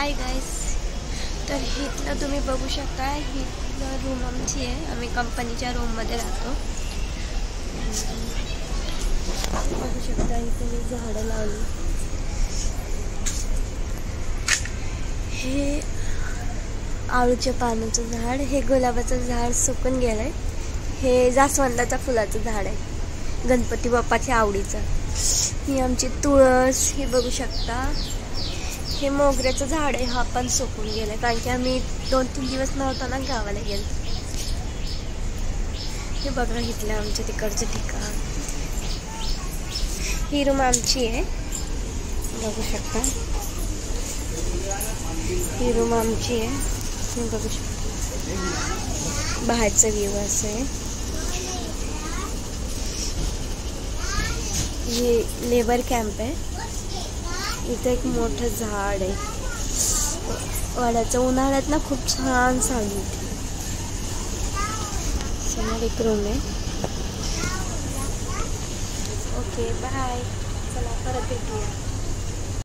Hi guys, तर इथलं तुम्ही बघू शकता, इथलं रूम आमची आहे. आम्ही कंपनीच्या रूममध्ये राहतो. बघू शकता इथे मी झाडं लावली. हे आळूच्या पानाचं झाड, हे गुलाबाचं झाड सुकून गेलंय. हे जास्वंदाच्या फुलाचं झाड आहे, गणपती बाप्पाच्या आवडीचं. ही आमची तुळस, हे बघू शकता. हे मोगऱ्याचं झाड आहे, हा पण सुकून गेलाय कारण की आम्ही 2-3 दिवस नव्हतो ना गावाला गेलो. हे बघा इथलं आमच्या तिकडचं ठिकाण. ही रूम आमची आहे, बघू शकता. ही रूम आमची आहे, हे बघू शकता. बाहेरचं व्ह्यू असं आहे. हे लेबर कॅम्प आहे. इथे एक मोठं झाड आहे वडाचं. उन्हाळ्यात ना खूप छान सावली होती. समोर एक रूम आहे. ओके बाय, चला परत भेटूया.